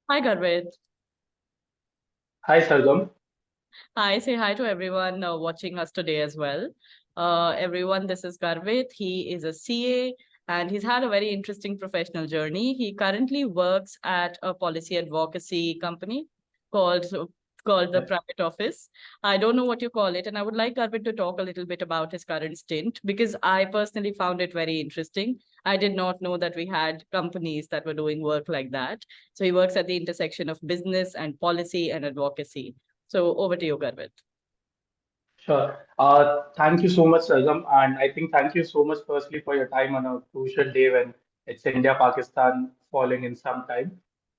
Hi, Garvit. Hi, Sargam. Hi, say hi to everyone watching us today as well. Everyone, this is Garvit. He is a CA and he's had a very interesting professional journey. He currently works at a policy advocacy company called called the Yeah, Private Office. I don't know what you call it, and I would like Garvit to talk a little bit about his current stint because I personally found it very interesting. I did not know that we had companies that were doing work like that. So he works at the intersection of business and policy and advocacy. So over to you, Garvit. sure. Thank you so much, Sargam. And I think thank you so much, firstly, for your time on a crucial day when it's India Pakistan falling in some time.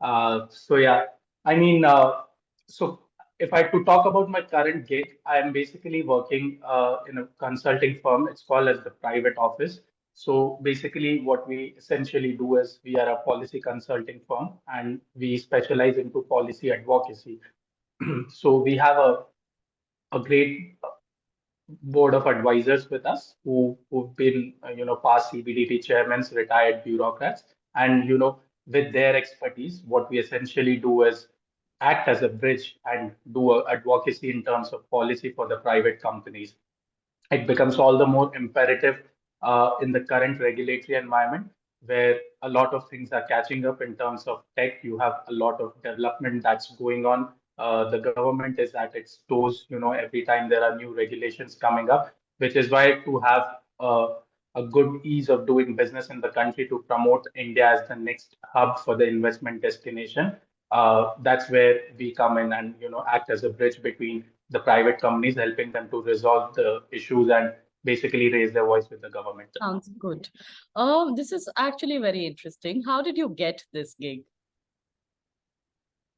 Yeah, I mean, so if I could talk about my current gig, I am basically working in a consulting firm. It's called as the Private Office. So basically, what we essentially do is we are a policy consulting firm and we specialize into policy advocacy. So we have a great board of advisors with us who've been past CBDT chairmen, retired bureaucrats, and with their expertise, what we essentially do is act as a bridge and do advocacy in terms of policy for the private companies. It becomes all the more imperative in the current regulatory environment where a lot of things are catching up in terms of tech. You have a lot of development that's going on. The government is at its toes, every time there are new regulations coming up, which is why to have a good ease of doing business in the country to promote India as the next hub for the investment destination. That's where we come in and act as a bridge between the private companies, helping them to resolve the issues and basically raise their voice with the government. Sounds good. This is actually very interesting. How did you get this gig?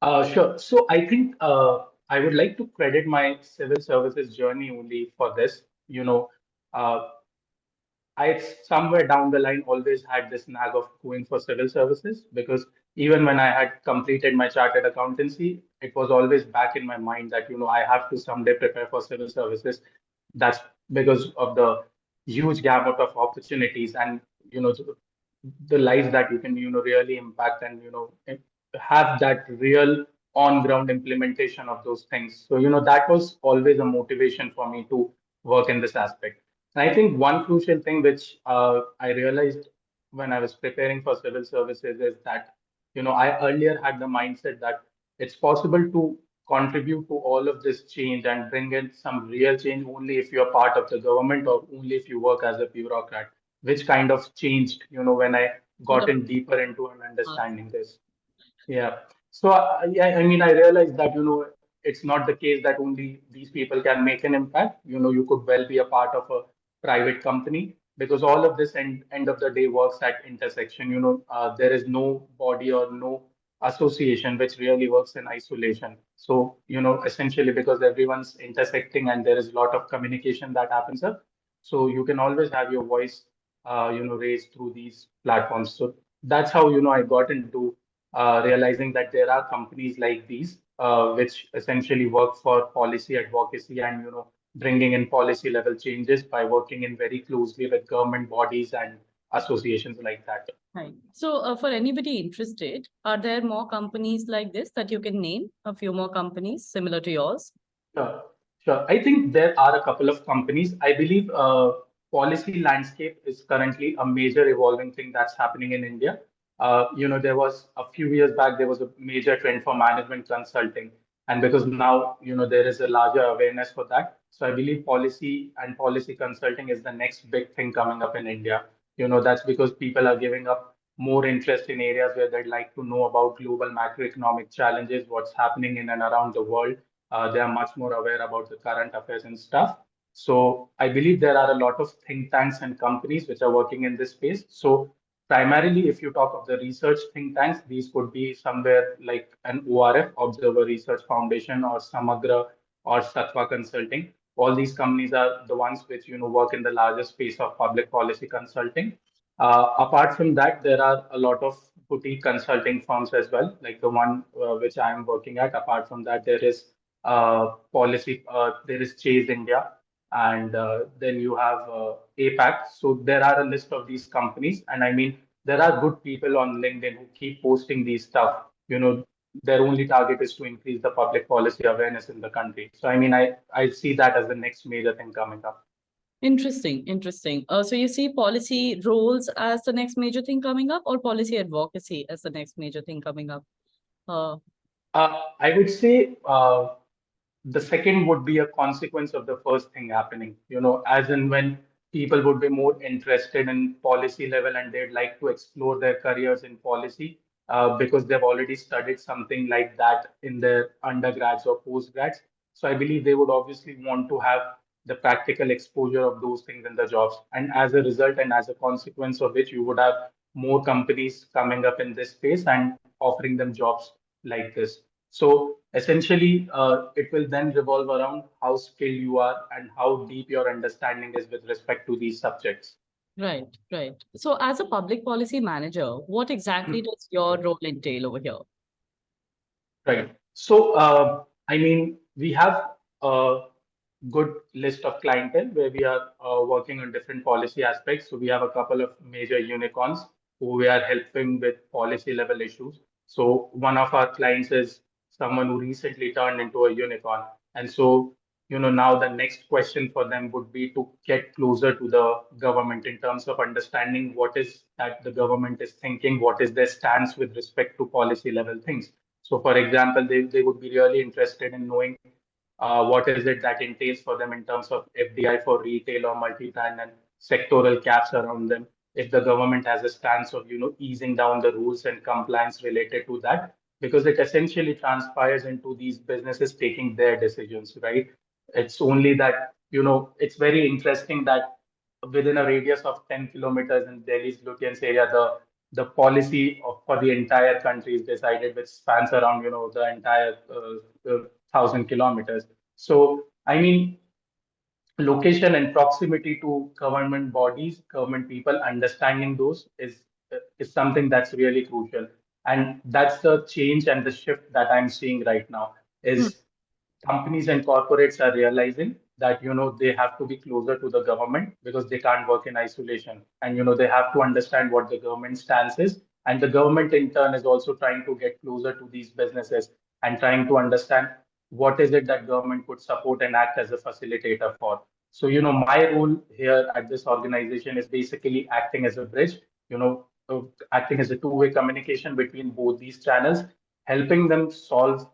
Sure. So I think I would like to credit my civil services journey only for this. Uh, I somewhere down the line always had this nag of going for civil services because even when I had completed my chartered accountancy, it was always back in my mind that I have to someday prepare for civil services. That's because of the huge gamut of opportunities and the lives that you can really impact and have that real on ground implementation of those things. So that was always a motivation for me to work in this aspect. And I think one crucial thing which I realized when I was preparing for civil services is that, I earlier had the mindset that it's possible to contribute to all of this change and bring in some real change only if you're part of the government or only if you work as a bureaucrat, which kind of changed, when I What got about in deeper into and us? understanding this. Yeah. So, yeah, I mean, I realized that, it's not the case that only these people can make an impact. You could well be a part of a private company because all of this end of the day works at intersection. There is no body or no association which really works in isolation. So, essentially because everyone's intersecting and there is a lot of communication that happens up. So you can always have your voice, raised through these platforms. So that's how, I got into realizing that there are companies like these which essentially work for policy advocacy and bringing in policy level changes by working in very closely with government bodies and associations like that. Right. So, for anybody interested, are there more companies like this that you can name? A few more companies similar to yours? Sure, sure. I think there are a couple of companies. I believe policy landscape is currently a major evolving thing that's happening in India. There was a few years back, there was a major trend for management consulting. And because now, there is a larger awareness for that. So I believe policy and policy consulting is the next big thing coming up in India. That's because people are giving up more interest in areas where they'd like to know about global macroeconomic challenges, what's happening in and around the world. They are much more aware about the current affairs and stuff. So I believe there are a lot of think tanks and companies which are working in this space. So primarily, if you talk of the research think tanks, these could be somewhere like an ORF, Observer Research Foundation, or Samagra, or Sattva Consulting. All these companies are the ones which work in the larger space of public policy consulting. Apart from that, there are a lot of boutique consulting firms as well, like the one which I am working at. Apart from that, there is there is Chase India, and then you have APAC. So there are a list of these companies, and I mean, there are good people on LinkedIn who keep posting these stuff. their only target is to increase the public policy awareness in the country. So I mean, I see that as the next major thing coming up. Interesting, interesting. So you see policy roles as the next major thing coming up, or policy advocacy as the next major thing coming up? Uh, I would say the second would be a consequence of the first thing happening, as in when people would be more interested in policy level and they'd like to explore their careers in policy because they've already studied something like that in their undergrads or postgrads. So I believe they would obviously want to have the practical exposure of those things in the jobs. And as a result and as a consequence of which, you would have more companies coming up in this space and offering them jobs like this. So essentially, it will then revolve around how skilled you are and how deep your understanding is with respect to these subjects. right, right. So as a public policy manager, what exactly does your role entail over here? Right. So, I mean, we have a good list of clientele where we are working on different policy aspects. So, we have a couple of major unicorns who we are helping with policy level issues. So, one of our clients is someone who recently turned into a unicorn. And so, now the next question for them would be to get closer to the government in terms of understanding what is that the government is thinking, what is their stance with respect to policy level things. So, for example, they would be really interested in knowing what is it that entails for them in terms of FDI for retail or multi-brand and sectoral caps around them. If the government has a stance of, easing down the rules and compliance related to that, because it essentially transpires into these businesses taking their decisions, right? It's only that, it's very interesting that within a radius of 10 kilometers in Delhi's Lutyens area, the policy for the entire country is decided, which spans around, the entire 1,000 kilometers. So, I mean, location and proximity to government bodies, government people, understanding those is something that's really crucial. And that's the change and the shift that I'm seeing right now Hmm. is companies and corporates are realizing that they have to be closer to the government because they can't work in isolation, and they have to understand what the government stance is, and the government in turn is also trying to get closer to these businesses and trying to understand what is it that government could support and act as a facilitator for. So my role here at this organization is basically acting as a bridge, you know acting as a two-way communication between both these channels, helping them solve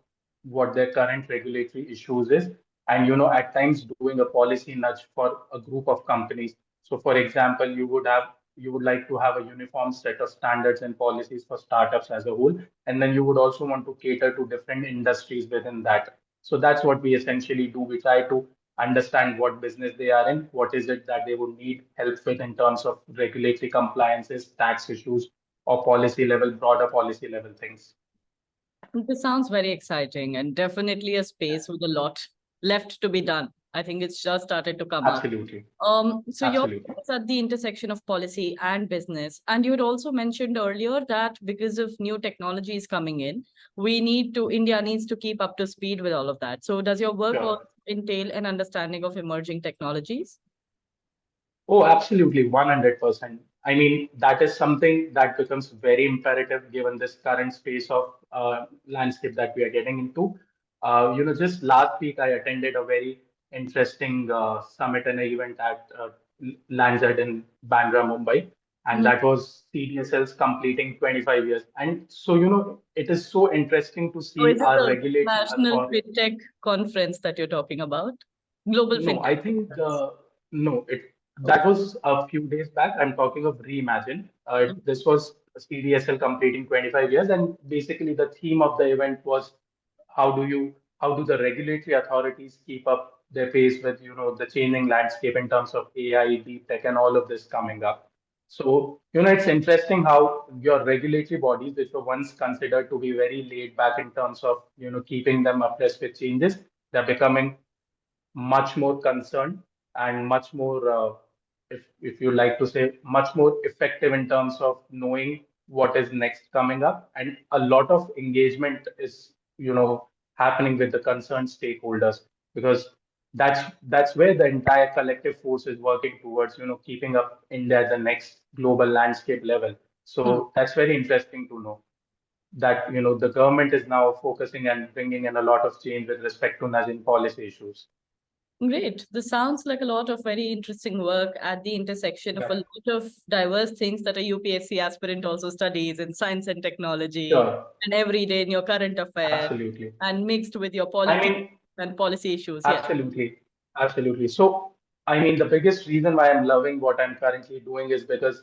what their current regulatory issues is, and at times doing a policy nudge for a group of companies. So for example, you would like to have a uniform set of standards and policies for startups as a whole, and then you would also want to cater to different industries within that. So that's what we essentially do. We try to understand what business they are in, what is it that they would need help with in terms of regulatory compliances, tax issues, or policy level, broader policy level things. This sounds very exciting and definitely a space with a lot left to be done. I think it's just started to come up. Absolutely. So your Absolutely. is at the intersection of policy and business. And you had also mentioned earlier that because of new technologies coming in, India needs to keep up to speed with all of that. So does your work Sure. also entail an understanding of emerging technologies? Oh, absolutely, 100%. I mean, that is something that becomes very imperative given this current space of landscape that we are getting into. Just last week I attended a very interesting summit and event at Landsat in Bandra, Mumbai, and Mhm. that was CDSL's completing 25 years. And so, it is so interesting to Or see is it our the regulatory National authority. FinTech Conference that you're talking about? Global No, FinTech I think Conference. no. It Oh. That was a few days back. I'm talking of Reimagine. This was CDSL completing 25 years, and basically the theme of the event was how do the regulatory authorities keep up their pace with the changing landscape in terms of AI, deep tech, and all of this coming up. So it's interesting how your regulatory bodies, which were once considered to be very laid back in terms of keeping them abreast with changes, they're becoming much more concerned and much more, if you like to say, much more effective in terms of knowing what is next coming up. And a lot of engagement is, happening with the concerned stakeholders because that's where the entire collective force is working towards, keeping up India at the next global landscape level. Hmm. So that's very interesting to know. that the government is now focusing and bringing in a lot of change with respect to nudging policy issues. Great. This sounds like a lot of very interesting work at the intersection of a Yeah, lot of diverse things that a UPSC aspirant also studies in science and technology, sure, and every day in your current affairs, absolutely. and mixed with your I politics mean, and policy issues. Yes. absolutely. Absolutely. So, I mean, the biggest reason why I'm loving what I'm currently doing is because,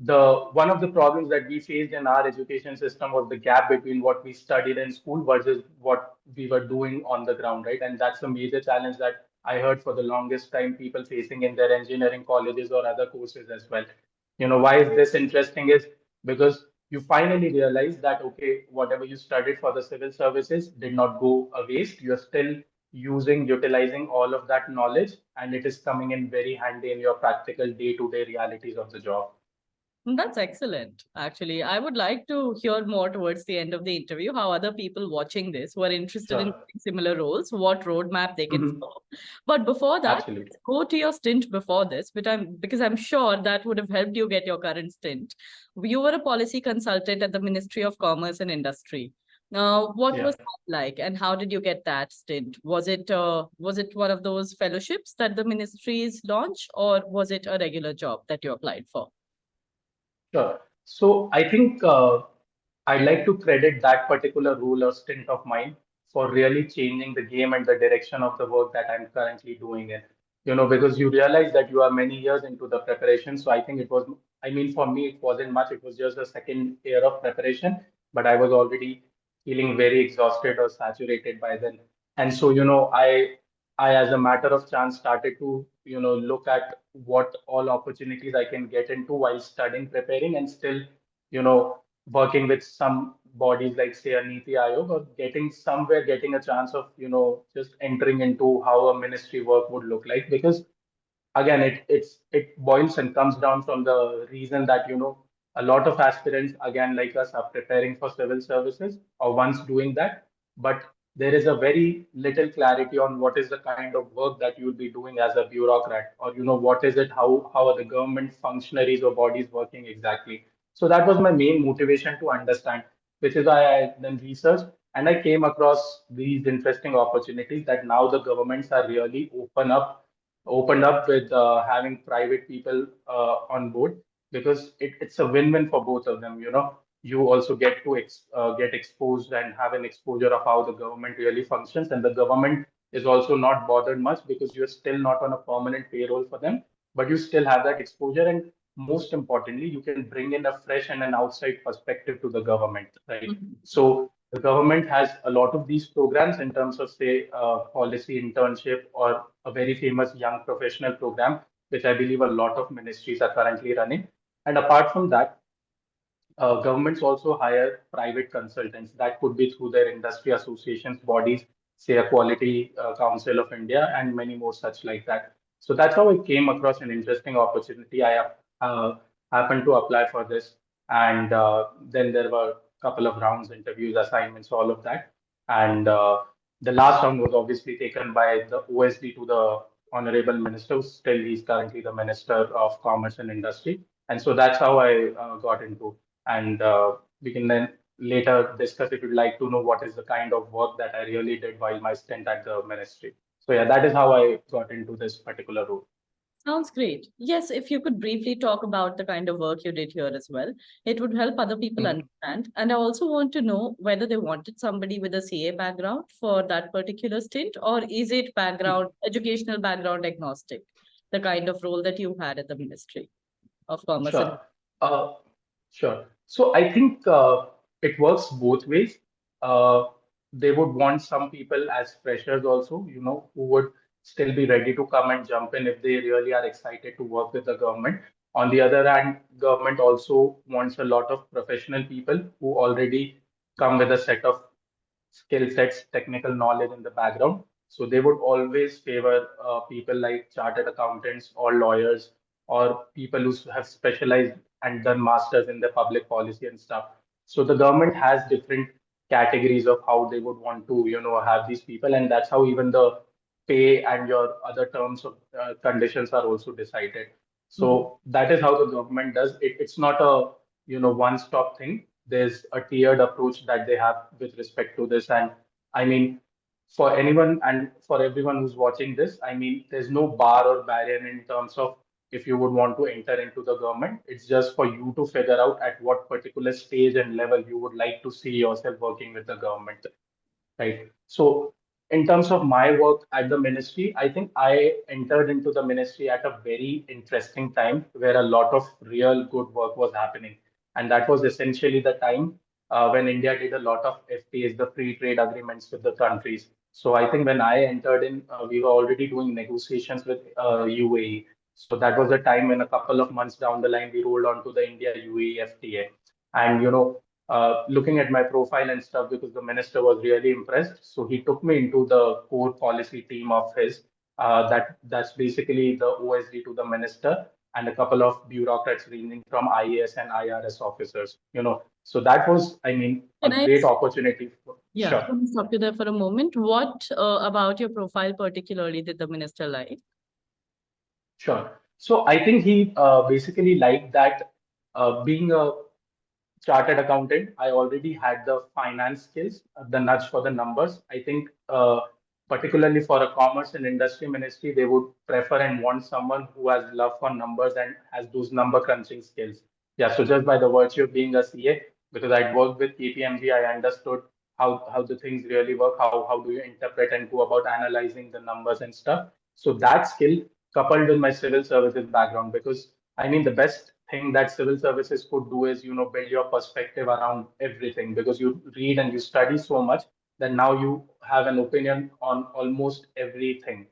the one of the problems that we faced in our education system was the gap between what we studied in school versus what we were doing on the ground, right? And that's a major challenge that I heard for the longest time people facing in their engineering colleges or other courses as well. Why is this interesting is because you finally realize that, okay, whatever you studied for the civil services did not go a waste. You're still utilizing all of that knowledge, and it is coming in very handy in your practical day-to-day realities of the job. That's excellent. Actually, I would like to hear more towards the end of the interview how other people watching this who are interested in Sure. doing similar roles, what roadmap they can Mhm. follow. But before that, Absolutely. let's go to your stint before this, because I'm sure that would have helped you get your current stint. You were a policy consultant at the Ministry of Commerce and Industry. Now, what Yeah. was that like, and how did you get that stint? Was it one of those fellowships that the ministries launch, or was it a regular job that you applied for? Sure. So I think I like to credit that particular role or stint of mine for really changing the game and the direction of the work that I'm currently doing in. Because you realize that you are many years into the preparation. So I think I mean, for me, it wasn't much. It was just the second year of preparation, but I was already feeling very exhausted or saturated by then. And so, as a matter of chance, started to, look at what all opportunities I can get into while studying, preparing, and still, working with some bodies like, say, a Niti Aayog, or getting a chance of, just entering into how a ministry work would look like. Because again, it boils and comes down from the reason that a lot of aspirants, again, like us, are preparing for civil services or once doing that, but there is a very little clarity on what is the kind of work that you will be doing as a bureaucrat, or what is it, how are the government functionaries or bodies working exactly. So that was my main motivation to understand, which is why I then researched, and I came across these interesting opportunities that now the governments are really opened up with having private people on board, because it's a win-win for both of them. You also get to get exposed and have an exposure of how the government really functions, and the government is also not bothered much because you're still not on a permanent payroll for them, but you still have that exposure. And most importantly, you can bring in a fresh and an outside perspective to the government, right? Mhm. So the government has a lot of these programs in terms of, say, policy internship, or a very famous young professional program, which I believe a lot of ministries are currently running. And apart from that, governments also hire private consultants. That could be through their industry associations, bodies, say a Quality Council of India, and many more such like that. So that's how I came across an interesting opportunity. I uh, happened to apply for this, and then there were a couple of rounds, interviews, assignments, all of that. And the last round was obviously taken by the OSD to the Honorable Minister. Still, he's currently the Minister of Commerce and Industry. And so that's how I got into. And we can then later discuss if you'd like to know what is the kind of work that I really did while my stint at the ministry. So yeah, that is how I got into this particular role. Sounds great. Yes, if you could briefly talk about the kind of work you did here as well, it would help other people Mhm. understand. And I also want to know whether they wanted somebody with a CA background for that particular stint, or is it educational background agnostic, the kind of role that you had at the Ministry of Commerce and Sure. Uh, sure. So I think it works both ways. Uh, they would want some people as freshers also, who would still be ready to come and jump in if they really are excited to work with the government. On the other hand, government also wants a lot of professional people who already come with a set of skill sets, technical knowledge in the background. So they would always favor people like chartered accountants or lawyers, or people who have specialized and done masters in the public policy and stuff. So the government has different categories of how they would want to, have these people, and that's how even the pay and your other terms of conditions are also decided. Mhm. So that is how the government does it. It's not a one-stop thing. there's a tiered approach that they have with respect to this. And I mean, for anyone and for everyone who's watching this, I mean, there's no bar or barrier in terms of if you would want to enter into the government. It's just for you to figure out at what particular stage and level you would like to see yourself working with the government, right? So in terms of my work at the ministry, I think I entered into the ministry at a very interesting time where a lot of real good work was happening. And that was essentially the time when India did a lot of FTAs, the free trade agreements with the countries. So I think when I entered in, we were already doing negotiations with UAE. So that was the time when a couple of months down the line, we rolled on to the India UAE FTA. And, looking at my profile and stuff, because the minister was really impressed. So he took me into the core policy team of his. That's basically the OSD to the minister and a couple of bureaucrats ranging from IAS and IRS officers. So that was, I mean, a Can I, great opportunity. yeah, Sure, can I stop you there for a moment? What about your profile particularly did the minister like? sure. So I think he basically liked that being a chartered accountant, I already had the finance skills, the nudge for the numbers. I think, particularly for a commerce and industry ministry, they would prefer and want someone who has love for numbers and has those number crunching skills. Yeah, so just by the virtue of being a CA, because I'd worked with KPMG, I understood how the things really work, how do you interpret and go about analyzing the numbers and stuff. So that skill coupled with my civil services background, because I mean, the best thing that civil services could do is, build your perspective around everything because you read and you study so much that now you have an opinion on almost everything.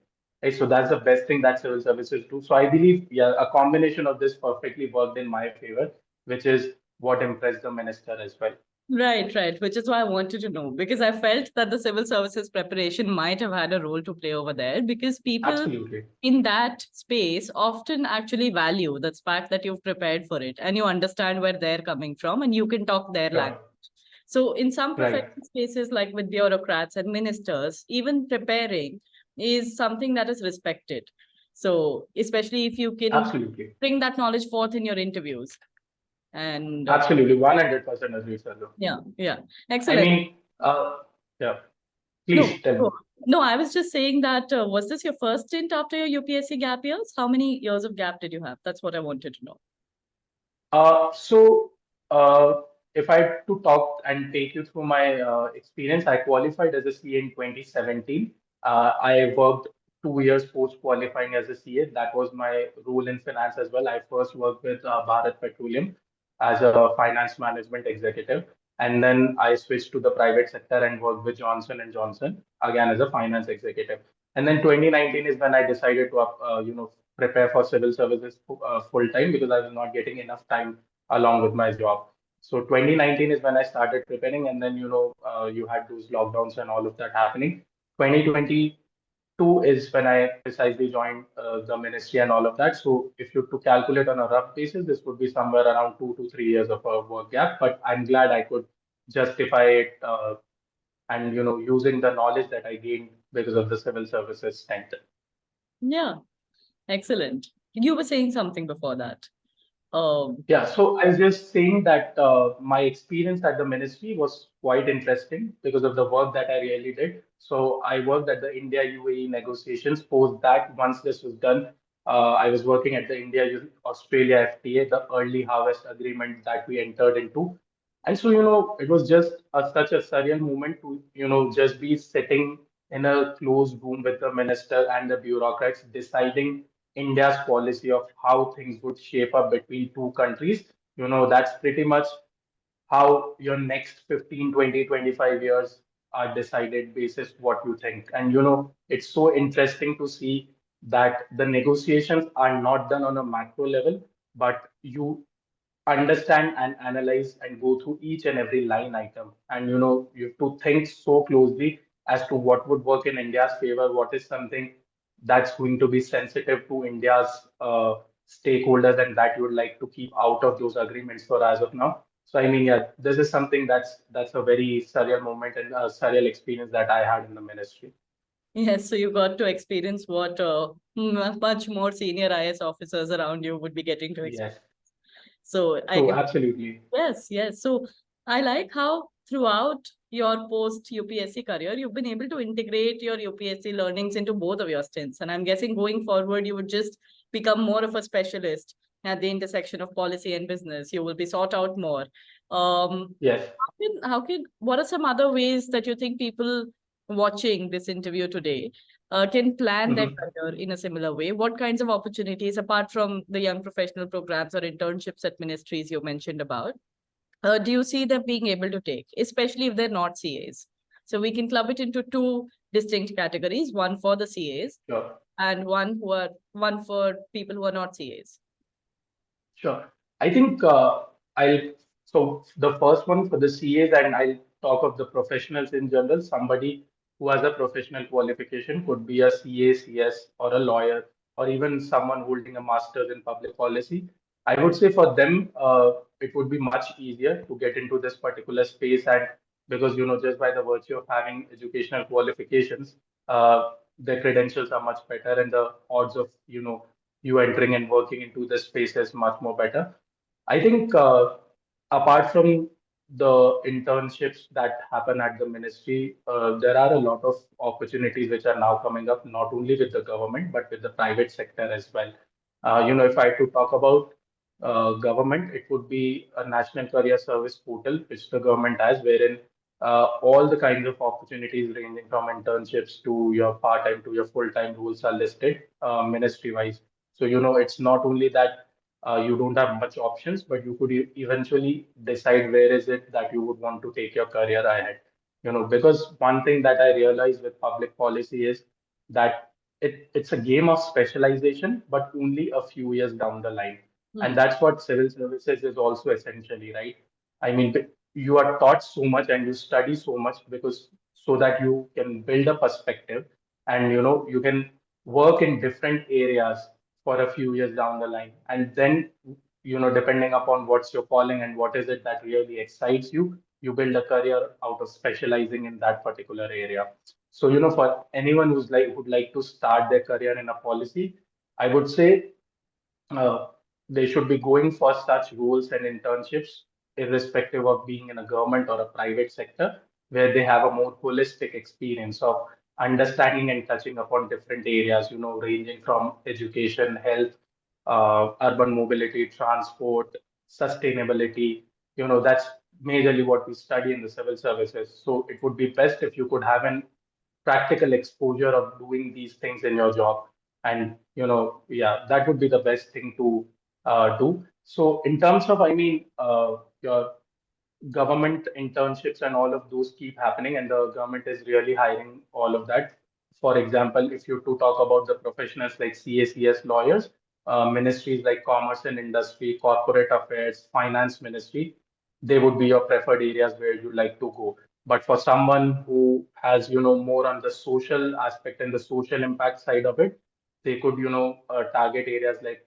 Right? So that's the best thing that civil services do. So I believe, yeah, a combination of this perfectly worked in my favor, which is what impressed the minister as well. Right, right, which is why I wanted to know, because I felt that the civil services preparation might have had a role to play over there, because people Absolutely. in that space often actually value the fact that you've prepared for it and you understand where they're coming from and you can talk their language. Sure. So in some Right. professional spaces, like with bureaucrats and ministers, even preparing is something that is respected. So especially if you can Absolutely. bring that knowledge forth in your interviews. And Absolutely. 100% agree, sir. yeah, yeah, I excellent. mean, yeah, No, please tell me. no, no, I was just saying that was this your first stint after your UPSC gap years? How many years of gap did you have? That's what I wanted to know. So, uh, if I had to talk and take you through my experience, I qualified as a CA in 2017. I worked 2 years post qualifying as a CA. That was my role in finance as well. I first worked with Bharat Petroleum as a finance management executive, and then I switched to the private sector and worked with Johnson and Johnson again as a finance executive. And then 2019 is when I decided to, prepare for civil services full time because I was not getting enough time along with my job. So 2019 is when I started preparing, and then you had those lockdowns and all of that happening. 2022 is when I precisely joined the ministry and all of that. So if you to calculate on a rough basis, this would be somewhere around 2 to 3 years of a work gap. But I'm glad I could justify it, and using the knowledge that I gained because of the civil services stint. Yeah, excellent. You were saying something before that. Yeah, so I was just saying that my experience at the ministry was quite interesting because of the work that I really did. So I worked at the India UAE negotiations. Post that, once this was done, I was working at the India Australia FTA, the early harvest agreement that we entered into. And so, it was just such a surreal moment to, just be sitting in a closed room with the minister and the bureaucrats deciding India's policy of how things would shape up between two countries. That's pretty much how your next 15, 20, 25 years are decided basis what you think. And it's so interesting to see that the negotiations are not done on a macro level, but you understand and analyze and go through each and every line item. And you have to think so closely as to what would work in India's favor, what is something that's going to be sensitive to India's stakeholders and that you would like to keep out of those agreements for as of now. So I mean, yeah, this is something that's a very surreal moment and a surreal experience that I had in the ministry. yes, so you got to experience what much more senior IS officers around you would be getting to experience. Yes, So I true, can, absolutely. yes, yes. So I like how throughout your post UPSC career, you've been able to integrate your UPSC learnings into both of your stints. And I'm guessing going forward, you would just become more of a specialist at the intersection of policy and business. You will be sought out more. Yes. What are some other ways that you think people watching this interview today can plan their Mhm. career in a similar way? What kinds of opportunities, apart from the young professional programs or internships at ministries you mentioned about, do you see them being able to take, especially if they're not CAs? So we can club it into two distinct categories: one for the CAs Sure. and one for people who are not CAs. Sure. I think I'll so the first one for the CAs, and I'll talk of the professionals in general. Somebody who has a professional qualification could be a CA, CS, or a lawyer, or even someone holding a master's in public policy. I would say for them, it would be much easier to get into this particular space, and because just by the virtue of having educational qualifications, their credentials are much better, and the odds of you entering and working into this space is much more better. I think apart from the internships that happen at the ministry, there are a lot of opportunities which are now coming up, not only with the government, but with the private sector as well. If I had to talk about government, it would be a national career service portal, which the government has, wherein all the kinds of opportunities ranging from internships to your part-time to your full-time roles are listed ministry-wise. So, it's not only that you don't have much options, but you could eventually decide where is it that you would want to take your career ahead. Because one thing that I realized with public policy is that it's a game of specialization, but only a few years down the line. And Hmm. that's what civil services is also essentially, right? I mean, you are taught so much and you study so much because so that you can build a perspective and you can work in different areas for a few years down the line. And then, depending upon what's your calling and what is it that really excites you, you build a career out of specializing in that particular area. So, for anyone would like to start their career in a policy, I would say uh, they should be going for such roles and internships, irrespective of being in a government or a private sector, where they have a more holistic experience of understanding and touching upon different areas, ranging from education, health, urban mobility, transport, sustainability. That's majorly what we study in the civil services. So it would be best if you could have an practical exposure of doing these things in your job. And yeah, that would be the best thing to do. So in terms of, I mean, your government internships and all of those keep happening, and the government is really hiring all of that. For example, if you to talk about the professionals like CACS lawyers, ministries like commerce and industry, corporate affairs, finance ministry, they would be your preferred areas where you like to go. But for someone who has, more on the social aspect and the social impact side of it, they could, target areas like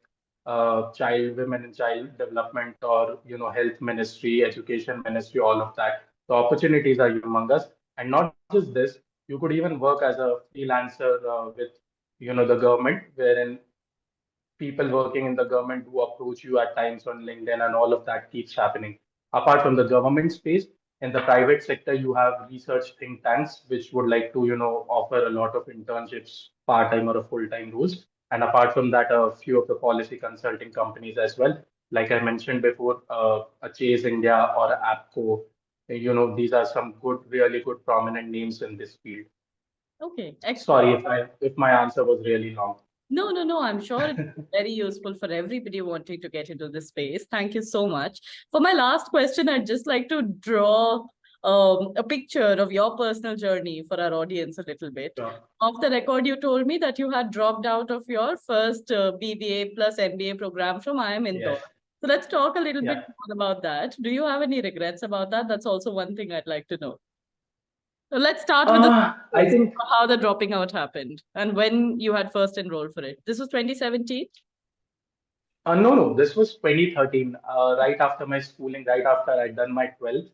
women and child development, or health ministry, education ministry, all of that. The opportunities are humongous. And not just this, you could even work as a freelancer with the government, wherein people working in the government do approach you at times on LinkedIn, and all of that keeps happening. Apart from the government space, in the private sector, you have research think tanks which would like to, offer a lot of internships, part-time or a full-time roles. And apart from that, a few of the policy consulting companies as well. Like I mentioned before, a Chase India or a APCO, these are some good, really good, prominent names in this field. Okay, excellent. Sorry if my answer was really long. No, no, no. I'm sure it's very useful for everybody wanting to get into this space. Thank you so much. For my last question, I'd just like to draw a picture of your personal journey for our audience a little bit. Sure. Off the record, you told me that you had dropped out of your first BBA plus MBA program from IIM Indore. Yes. So let's talk a little bit Yeah. more about that. Do you have any regrets about that? That's also one thing I'd like to know. So let's start with the I first, think how the dropping out happened and when you had first enrolled for it. This was 2017? no, this was 2013, right after my schooling, right after I'd done my 12th.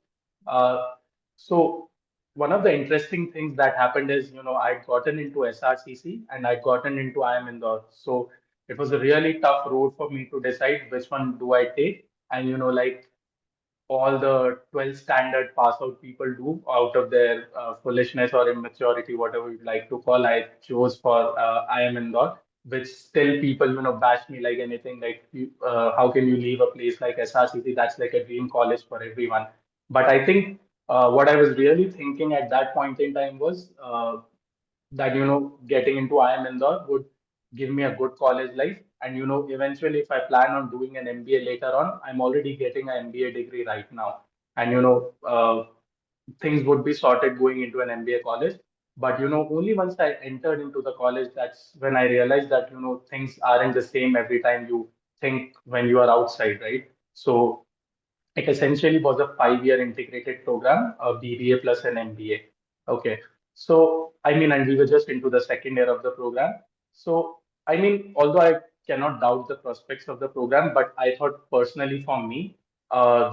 Uh, so one of the interesting things that happened is, I'd gotten into SRCC and I'd gotten into IIM Indore. So it was a really tough road for me to decide which one do I take. And, like all the 12th standard pass out people do out of their foolishness or immaturity, whatever you'd like to call. I chose for IIM Indore, which still people, bash me like anything. Like, how can you leave a place like SRCC? That's like a dream college for everyone. But I think what I was really thinking at that point in time was that getting into IIM Indore would give me a good college life, and eventually if I plan on doing an MBA later on, I'm already getting an MBA degree right now, and things would be sorted going into an MBA college. But only once I entered into the college, that's when I realized that things aren't the same every time you think when you are outside, right? So it essentially was a 5 year integrated program, a BBA plus an MBA. Okay. So, I mean, and we were just into the second year of the program. So, I mean, although I cannot doubt the prospects of the program, but I thought personally for me,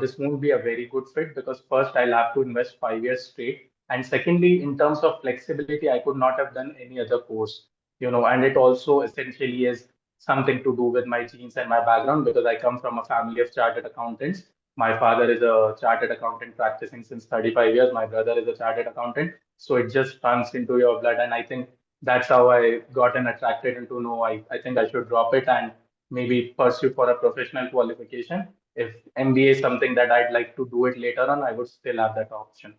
this won't be a very good fit because first I'll have to invest 5 years straight. And secondly, in terms of flexibility, I could not have done any other course, and it also essentially is something to do with my genes and my background because I come from a family of chartered accountants. My father is a chartered accountant practicing since 35 years. My brother is a chartered accountant. So it just runs into your blood. And I think that's how I gotten attracted into no, I think I should drop it and maybe pursue for a professional qualification. If MBA is something that I'd like to do it later on, I would still have that option.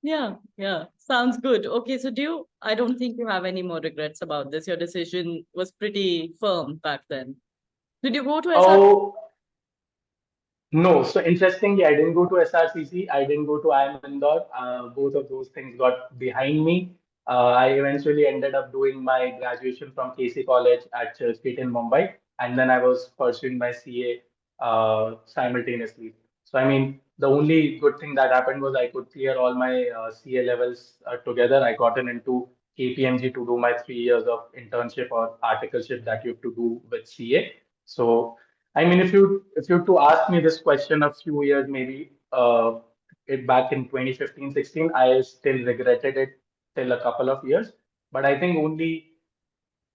Yeah, yeah. Sounds good. Okay, so I don't think you have any more regrets about this. Your decision was pretty firm back then. Did you go to SR? Oh, no, so interestingly, I didn't go to SRCC. I didn't go to IIM Indore. Both of those things got behind me. I eventually ended up doing my graduation from KC College at Churchgate in Mumbai, and then I was pursuing my CA simultaneously. So, I mean, the only good thing that happened was I could clear all my CA levels together. I gotten into KPMG to do my 3 years of internship or articleship that you have to do with CA. So I mean, if you to ask me this question a few years, maybe it back in 2015, 16, I still regretted it till a couple of years. But I think only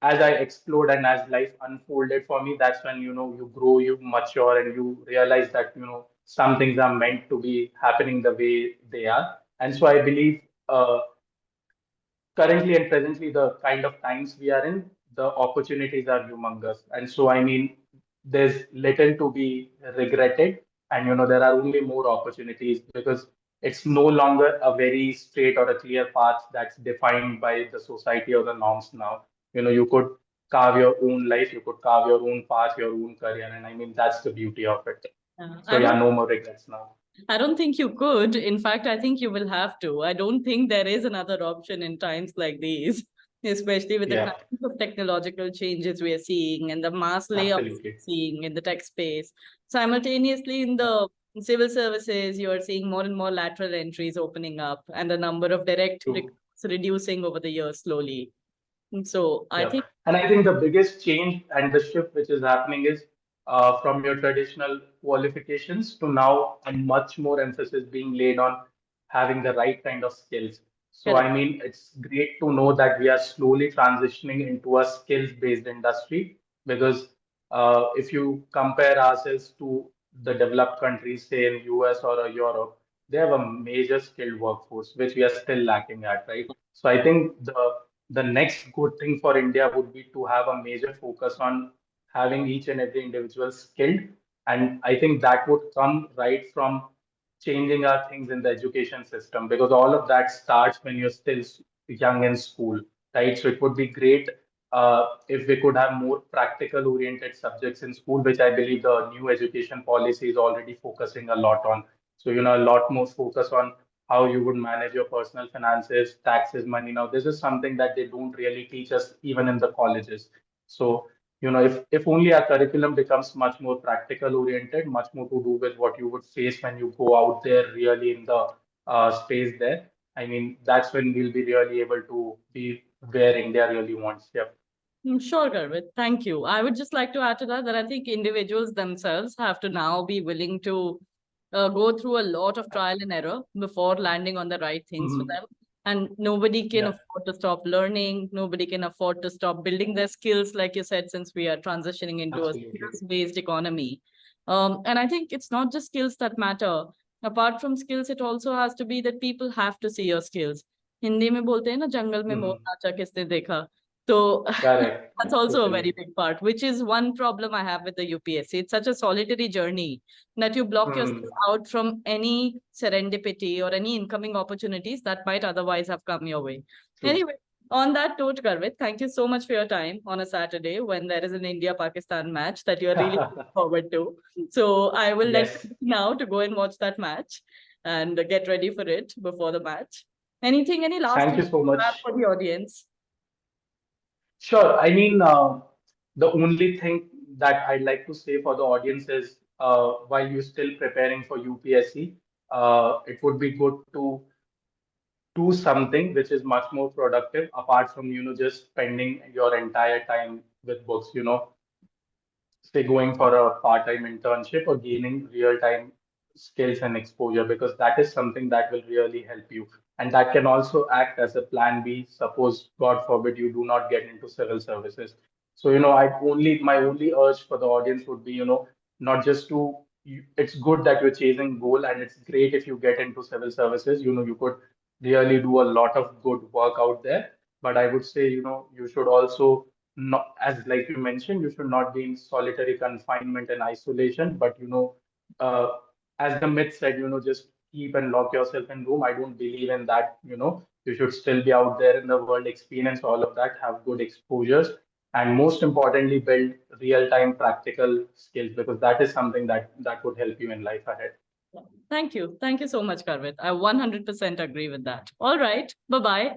as I explored and as life unfolded for me, that's when you grow, you mature, and you realize that some things are meant to be happening the way they are. And so I believe currently and presently the kind of times we are in, the opportunities are humongous. And so, I mean, there's little to be regretted. And, there are only more opportunities because it's no longer a very straight or a clear path that's defined by the society or the norms now. You could carve your own life, you could carve your own path, your own career. And I mean, that's the beauty of it. So, I yeah, don't no more regrets now. I don't think you could. In fact, I think you will have to. I don't think there is another option in times like these, especially with the Yeah, kinds of technological changes we are seeing and the mass layoffs we're absolutely. seeing in the tech space. Simultaneously, in Yeah. the civil services, you are seeing more and more lateral entries opening up and the number of direct True. recruits reducing over the years slowly. And so I Yeah. think, And I think the biggest change and the shift which is happening is from your traditional qualifications to now a much more emphasis being laid on having the right kind of skills. So, correct. I mean, it's great to know that we are slowly transitioning into a skills-based industry because if you compare ourselves to the developed countries, say in US or Europe, they have a major skilled workforce, which we are still lacking at, right? So I think the next good thing for India would be to have a major focus on having each and every individual skilled. And I think that would come right from changing our things in the education system because all of that starts when you're still young in school, right? So it would be great if we could have more practical oriented subjects in school, which I believe the new education policy is already focusing a lot on. So, a lot more focus on how you would manage your personal finances, taxes, money. Now, this is something that they don't really teach us even in the colleges. So, if only our curriculum becomes much more practical oriented, much more to do with what you would face when you go out there really in the space there. I mean, that's when we'll be really able to be where India really wants. Yep. Sure, Garvit. Thank you. I would just like to add to that I think individuals themselves have to now be willing to go through a lot of trial and error before landing on the right things for Mhm. them. And nobody can Yeah, afford to stop learning. Nobody can afford to stop building their skills, like you said, since we are transitioning into a absolutely. skills-based economy. And I think it's not just skills that matter. Apart from skills, it also has to be that people have to see your skills. Hindi में बोलते हैं ना, जंगल में मोर Hmm. नाचा किसने देखा. So Correct. that's also a very Totally. big part, which is one problem I have with the UPSC. It's such a solitary journey that you block yourself Hmm. out from any serendipity or any incoming opportunities that might otherwise have come your way. True. Anyway, on that note, Garvit, thank you so much for your time on a Saturday when there is an India-Pakistan match that you're really looking forward to. So I will let Yes. you now to go and watch that match and get ready for it before the match. Anything, any last Thank thing you so you have much. for the audience? Sure. I mean, the only thing that I'd like to say for the audience is while you're still preparing for UPSC, it would be good to do something which is much more productive apart from, just spending your entire time with books, say going for a part-time internship or gaining real-time skills and exposure, because that is something that will really help you, and that can also act as a plan B, suppose God forbid you do not get into civil services. So my only urge for the audience would be, not just to it's good that you're chasing goal, and it's great if you get into civil services. You could really do a lot of good work out there, but I would say, you should also not, as like you mentioned, you should not be in solitary confinement and isolation, but uh, as the myth said, just keep and lock yourself in room. I don't believe in that. You should still be out there in the world, experience all of that, have good exposures, and most importantly, build real-time practical skills, because that is something that would help you in life ahead. Thank you. Thank you so much, Garvit. I 100% agree with that. All right. Bye-bye.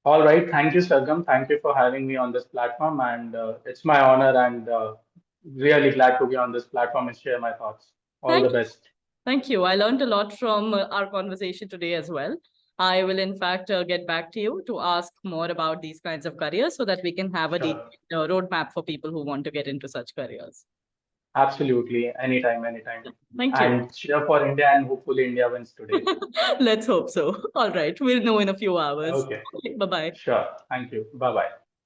All right, thank you, Sargam. Thank you for having me on this platform, and it's my honor, and really glad to be on this platform and share my thoughts. All the Thank you. best. Thank you. I learned a lot from our conversation today as well. I will, in fact, get back to you to ask more about these kinds of careers so that we can have a Sure. detailed roadmap for people who want to get into such careers. Absolutely. Anytime, anytime. Thank you. And cheer for India, and hopefully India wins today. Let's hope so. All right. We'll know in a few hours. Okay. Okay, bye-bye. Sure. Thank you. Bye bye.